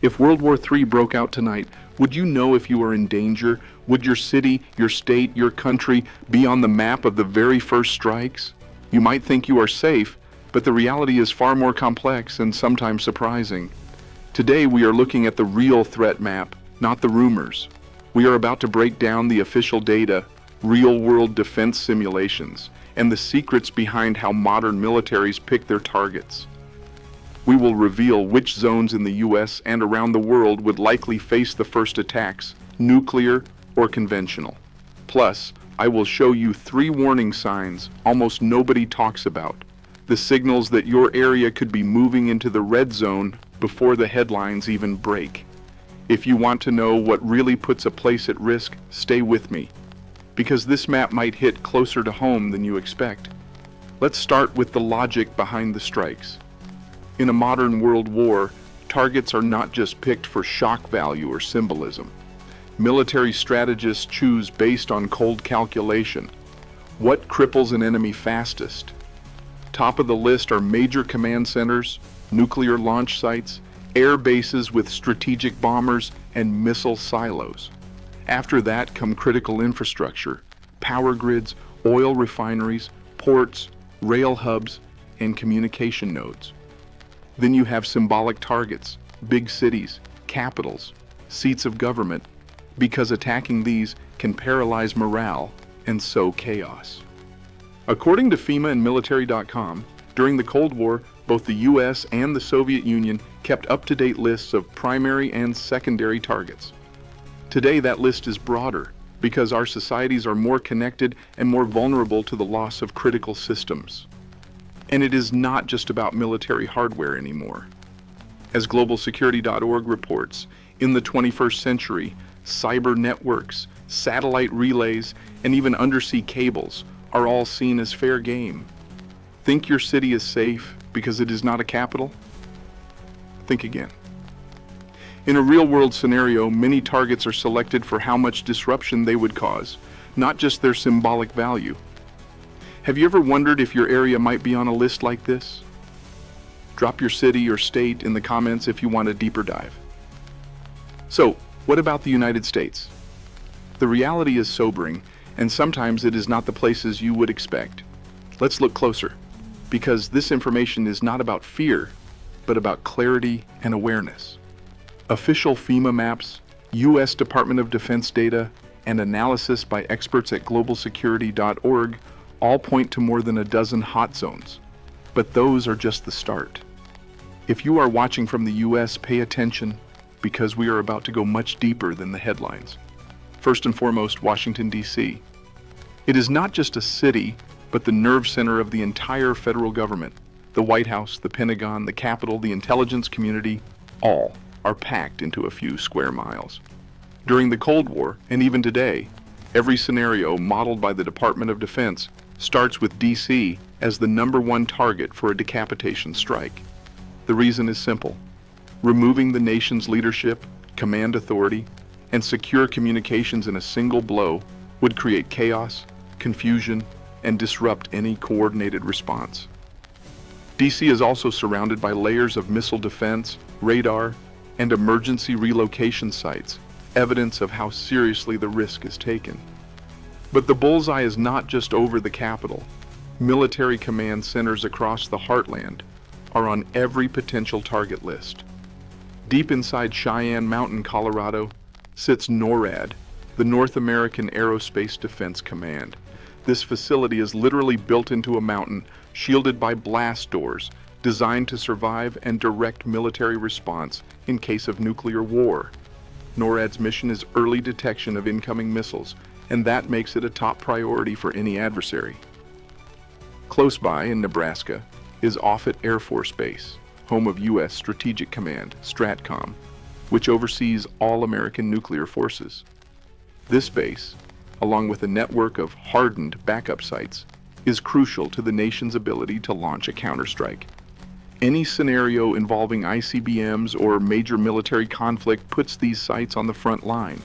If World War III broke out tonight, would you know if you were in danger? Would your city, your state, your country be on the map of the very first strikes? You might think you are safe, but the reality is far more complex and sometimes surprising. Today we are looking at the real threat map, not the rumors. We are about to break down the official data, real-world defense simulations, and the secrets behind how modern militaries pick their targets. We will reveal which zones in the US and around the world would likely face the first attacks, nuclear or conventional. Plus, I will show you 3 warning signs almost nobody talks about, the signals that your area could be moving into the red zone before the headlines even break. If you want to know what really puts a place at risk, stay with me, because this map might hit closer to home than you expect. Let's start with the logic behind the strikes. In a modern world war, targets are not just picked for shock value or symbolism. Military strategists choose based on cold calculation. What cripples an enemy fastest? Top of the list are major command centers, nuclear launch sites, air bases with strategic bombers, and missile silos. After that come critical infrastructure, power grids, oil refineries, ports, rail hubs, and communication nodes. Then you have symbolic targets, big cities, capitals, seats of government, because attacking these can paralyze morale and sow chaos. According to FEMA and military.com, during the Cold War, both the US and the Soviet Union kept up-to-date lists of primary and secondary targets. Today that list is broader because our societies are more connected and more vulnerable to the loss of critical systems. And it is not just about military hardware anymore. As globalsecurity.org reports, in the 21st century, cyber networks, satellite relays, and even undersea cables are all seen as fair game. Think your city is safe because it is not a capital? Think again. In a real-world scenario, many targets are selected for how much disruption they would cause, not just their symbolic value. Have you ever wondered if your area might be on a list like this? Drop your city or state in the comments if you want a deeper dive. So, what about the United States? The reality is sobering, and sometimes it is not the places you would expect. Let's look closer, because this information is not about fear, but about clarity and awareness. Official FEMA maps, US Department of Defense data, and analysis by experts at globalsecurity.org all point to more than a dozen hot zones, but those are just the start. If you are watching from the US, pay attention, because we are about to go much deeper than the headlines. First and foremost, Washington, D.C. It is not just a city, but the nerve center of the entire federal government. The White House, the Pentagon, the Capitol, the intelligence community, all are packed into a few square miles. During the Cold War, and even today, every scenario modeled by the Department of Defense starts with D.C. as the #1 target for a decapitation strike. The reason is simple. Removing the nation's leadership, command authority, and secure communications in a single blow would create chaos, confusion, and disrupt any coordinated response. D.C. is also surrounded by layers of missile defense, radar, and emergency relocation sites, evidence of how seriously the risk is taken. But the bullseye is not just over the capital. Military command centers across the heartland are on every potential target list. Deep inside Cheyenne Mountain, Colorado, sits NORAD, the North American Aerospace Defense Command. This facility is literally built into a mountain, shielded by blast doors, designed to survive and direct military response in case of nuclear war. NORAD's mission is early detection of incoming missiles, and that makes it a top priority for any adversary. Close by in Nebraska is Offutt Air Force Base, home of U.S. Strategic Command, STRATCOM, which oversees all American nuclear forces. This base, along with a network of hardened backup sites, is crucial to the nation's ability to launch a counterstrike. Any scenario involving ICBMs or major military conflict puts these sites on the front line.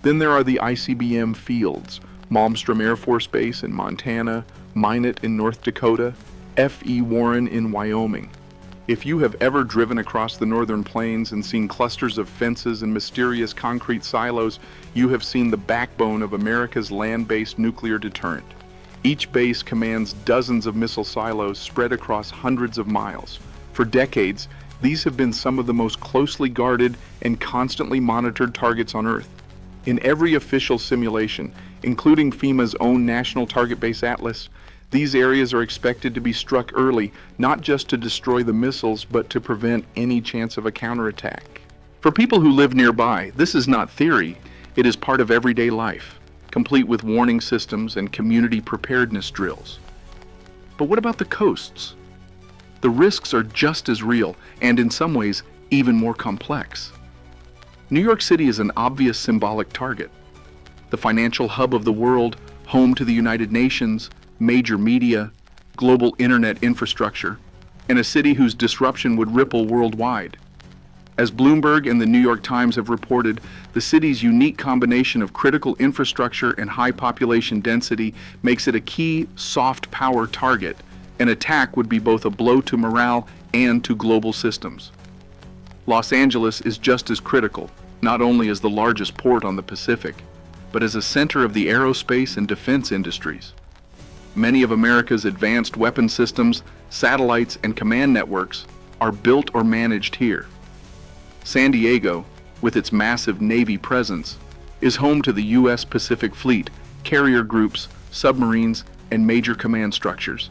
Then there are the ICBM fields, Malmstrom Air Force Base in Montana, Minot in North Dakota, F.E. Warren in Wyoming. If you have ever driven across the northern plains and seen clusters of fences and mysterious concrete silos, you have seen the backbone of America's land-based nuclear deterrent. Each base commands dozens of missile silos spread across hundreds of miles. For decades, these have been some of the most closely guarded and constantly monitored targets on Earth. In every official simulation, including FEMA's own National Target Base Atlas, these areas are expected to be struck early, not just to destroy the missiles, but to prevent any chance of a counterattack. For people who live nearby, this is not theory, it is part of everyday life, complete with warning systems and community preparedness drills. But what about the coasts? The risks are just as real, and in some ways, even more complex. New York City is an obvious symbolic target. The financial hub of the world, home to the United Nations, major media, global internet infrastructure, and a city whose disruption would ripple worldwide. As Bloomberg and the New York Times have reported, the city's unique combination of critical infrastructure and high population density makes it a key soft power target. An attack would be both a blow to morale and to global systems. Los Angeles is just as critical, not only as the largest port on the Pacific, but as a center of the aerospace and defense industries. Many of America's advanced weapon systems, satellites, and command networks are built or managed here. San Diego, with its massive Navy presence, is home to the U.S. Pacific Fleet, carrier groups, submarines, and major command structures.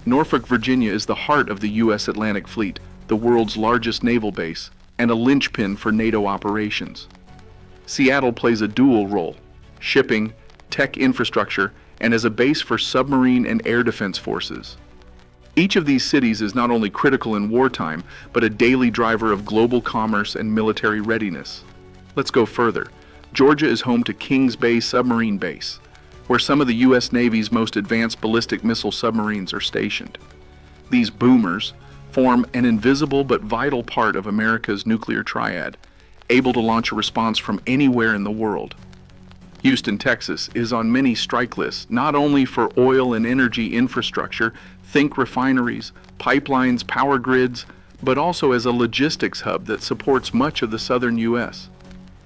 Norfolk, Virginia is the heart of the U.S. Atlantic Fleet, the world's largest naval base, and a linchpin for NATO operations. Seattle plays a dual role: shipping, tech infrastructure, and as a base for submarine and air defense forces. Each of these cities is not only critical in wartime, but a daily driver of global commerce and military readiness. Let's go further. Georgia is home to Kings Bay Submarine Base, where some of the U.S. Navy's most advanced ballistic missile submarines are stationed. These boomers form an invisible but vital part of America's nuclear triad, able to launch a response from anywhere in the world. Houston, Texas is on many strike lists, not only for oil and energy infrastructure, think refineries, pipelines, power grids, but also as a logistics hub that supports much of the southern U.S.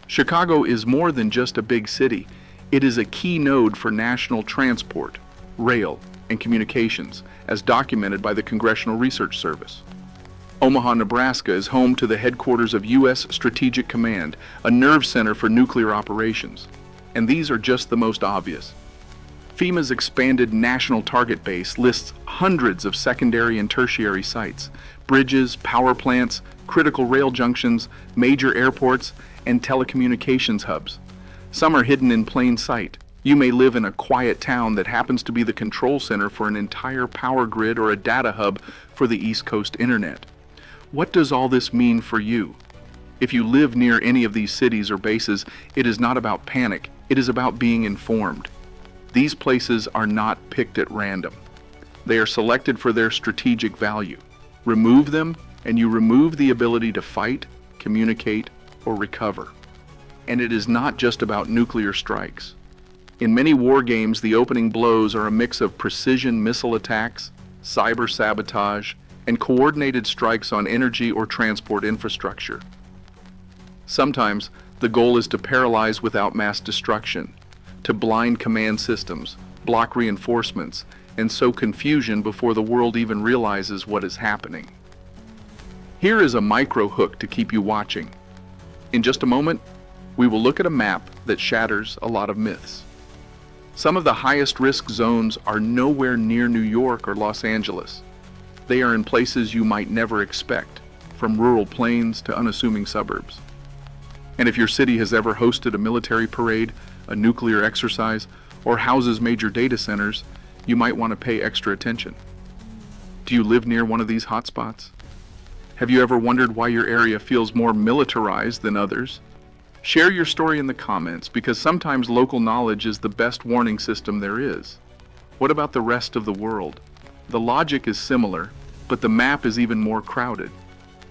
Chicago is more than just a big city. It is a key node for national transport, rail, and communications, as documented by the Congressional Research Service. Omaha, Nebraska is home to the headquarters of U.S. Strategic Command, a nerve center for nuclear operations. And these are just the most obvious. FEMA's expanded National Target Base lists hundreds of secondary and tertiary sites: bridges, power plants, critical rail junctions, major airports, and telecommunications hubs. Some are hidden in plain sight. You may live in a quiet town that happens to be the control center for an entire power grid or a data hub for the East Coast Internet. What does all this mean for you? If you live near any of these cities or bases, it is not about panic. It is about being informed. These places are not picked at random. They are selected for their strategic value. Remove them, and you remove the ability to fight, communicate, or recover. And it is not just about nuclear strikes. In many war games, the opening blows are a mix of precision missile attacks, cyber sabotage, and coordinated strikes on energy or transport infrastructure. Sometimes, the goal is to paralyze without mass destruction, to blind command systems, block reinforcements, and sow confusion before the world even realizes what is happening. Here is a micro hook to keep you watching. In just a moment, we will look at a map that shatters a lot of myths. Some of the highest risk zones are nowhere near New York or Los Angeles. They are in places you might never expect, from rural plains to unassuming suburbs. And if your city has ever hosted a military parade, a nuclear exercise, or houses major data centers, you might want to pay extra attention. Do you live near one of these hotspots? Have you ever wondered why your area feels more militarized than others? Share your story in the comments, because sometimes local knowledge is the best warning system there is. What about the rest of the world? The logic is similar, but the map is even more crowded.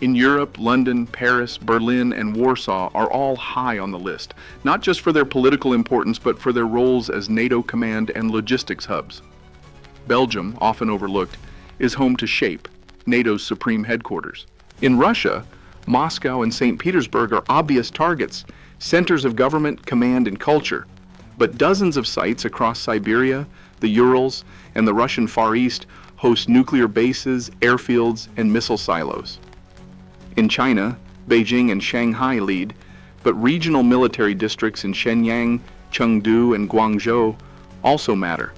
In Europe, London, Paris, Berlin, and Warsaw are all high on the list, not just for their political importance, but for their roles as NATO command and logistics hubs. Belgium, often overlooked, is home to SHAPE, NATO's supreme headquarters. In Russia, Moscow and St. Petersburg are obvious targets, centers of government, command, and culture. But dozens of sites across Siberia, the Urals, and the Russian Far East host nuclear bases, airfields, and missile silos. In China, Beijing and Shanghai lead, but regional military districts in Shenyang, Chengdu, and Guangzhou also matter.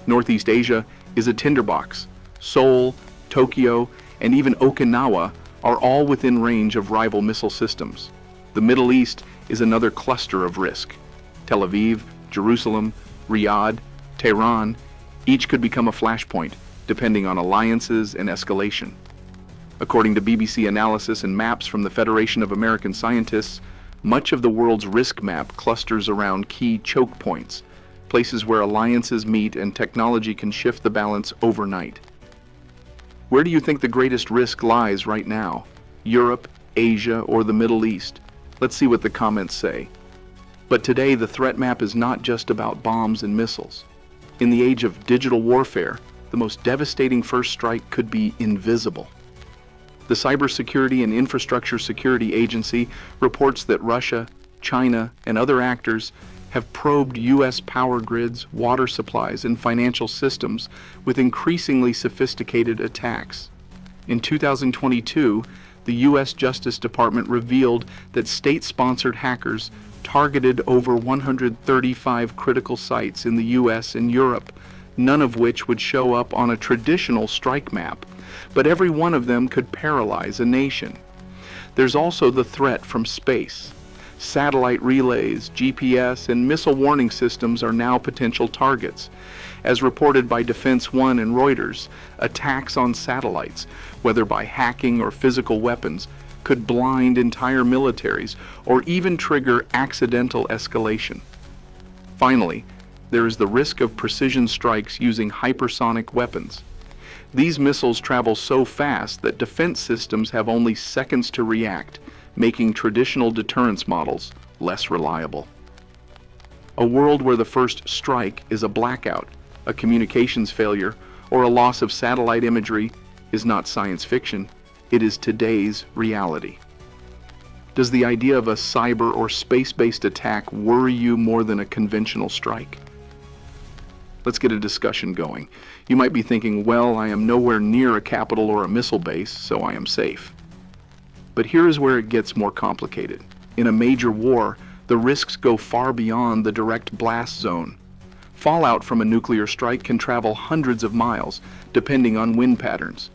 Northeast Asia is a tinderbox. Seoul, Tokyo, and even Okinawa are all within range of rival missile systems. The Middle East is another cluster of risk. Tel Aviv, Jerusalem, Riyadh, Tehran, each could become a flashpoint, depending on alliances and escalation. According to BBC analysis and maps from the Federation of American Scientists, much of the world's risk map clusters around key choke points, places where alliances meet and technology can shift the balance overnight. Where do you think the greatest risk lies right now? Europe, Asia, or the Middle East? Let's see what the comments say. But today, the threat map is not just about bombs and missiles. In the age of digital warfare, the most devastating first strike could be invisible. The Cybersecurity and Infrastructure Security Agency reports that Russia, China, and other actors have probed U.S. power grids, water supplies, and financial systems with increasingly sophisticated attacks. In 2022, the U.S. Justice Department revealed that state-sponsored hackers targeted over 135 critical sites in the U.S. and Europe, none of which would show up on a traditional strike map, but every one of them could paralyze a nation. There's also the threat from space. Satellite relays, GPS, and missile warning systems are now potential targets. As reported by Defense One and Reuters, attacks on satellites, whether by hacking or physical weapons, could blind entire militaries or even trigger accidental escalation. Finally, there is the risk of precision strikes using hypersonic weapons. These missiles travel so fast that defense systems have only seconds to react, making traditional deterrence models less reliable. A world where the first strike is a blackout, a communications failure, or a loss of satellite imagery is not science fiction, it is today's reality. Does the idea of a cyber or space-based attack worry you more than a conventional strike? Let's get a discussion going. You might be thinking, well, I am nowhere near a capital or a missile base, so I am safe. But here is where it gets more complicated. In a major war, the risks go far beyond the direct blast zone. Fallout from a nuclear strike can travel hundreds of miles, depending on wind patterns.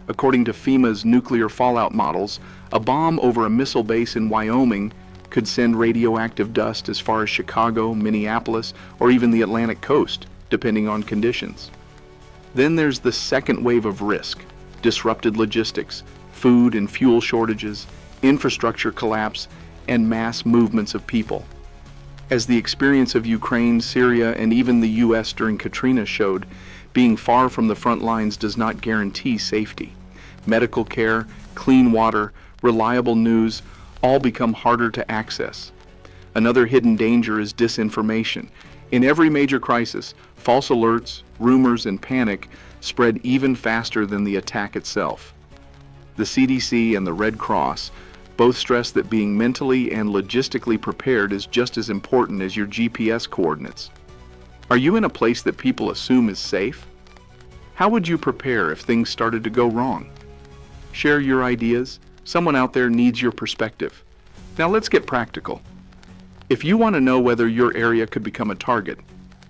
According to FEMA's nuclear fallout models, a bomb over a missile base in Wyoming could send radioactive dust as far as Chicago, Minneapolis, or even the Atlantic coast, depending on conditions. Then there's the second wave of risk: disrupted logistics, food and fuel shortages, infrastructure collapse, and mass movements of people. As the experience of Ukraine, Syria, and even the U.S. during Katrina showed, being far from the front lines does not guarantee safety. Medical care, clean water, reliable news all become harder to access. Another hidden danger is disinformation. In every major crisis, false alerts, rumors, and panic spread even faster than the attack itself. The CDC and the Red Cross both stress that being mentally and logistically prepared is just as important as your GPS coordinates. Are you in a place that people assume is safe? How would you prepare if things started to go wrong? Share your ideas. Someone out there needs your perspective. Now let's get practical. If you want to know whether your area could become a target,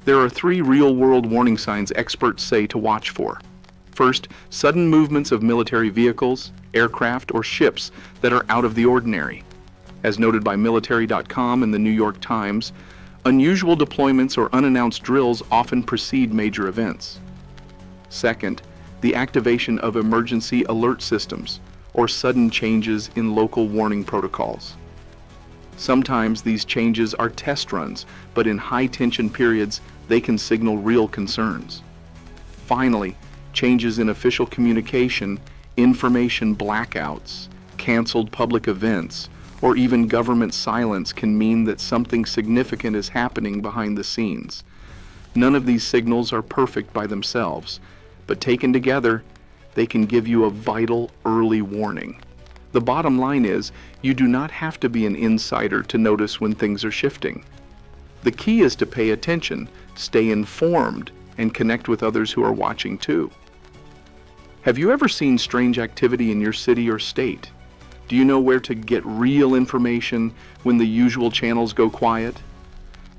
there are 3 real-world warning signs experts say to watch for. First, sudden movements of military vehicles, aircraft, or ships that are out of the ordinary. As noted by military.com and the New York Times, unusual deployments or unannounced drills often precede major events. Second, the activation of emergency alert systems or sudden changes in local warning protocols. Sometimes these changes are test runs, but in high-tension periods, they can signal real concerns. Finally, changes in official communication, information blackouts, canceled public events, or even government silence can mean that something significant is happening behind the scenes. None of these signals are perfect by themselves, but taken together, They can give you a vital early warning. The bottom line is, you do not have to be an insider to notice when things are shifting. The key is to pay attention, stay informed, and connect with others who are watching too. Have you ever seen strange activity in your city or state? Do you know where to get real information when the usual channels go quiet?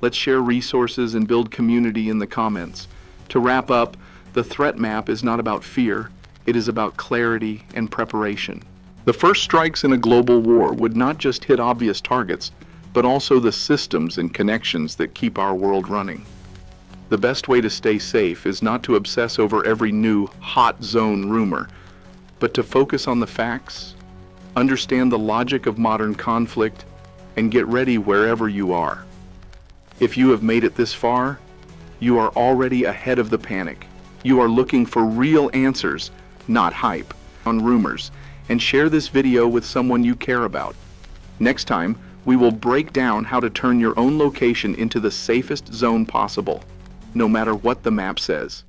Let's share resources and build community in the comments. To wrap up, the threat map is not about fear, it is about clarity and preparation. The first strikes in a global war would not just hit obvious targets, but also the systems and connections that keep our world running. The best way to stay safe is not to obsess over every new hot zone rumor, but to focus on the facts, understand the logic of modern conflict, and get ready wherever you are. If you have made it this far, you are already ahead of the panic. You are looking for real answers, not hype, on rumors, and share this video with someone you care about. Next time, we will break down how to turn your own location into the safest zone possible, no matter what the map says.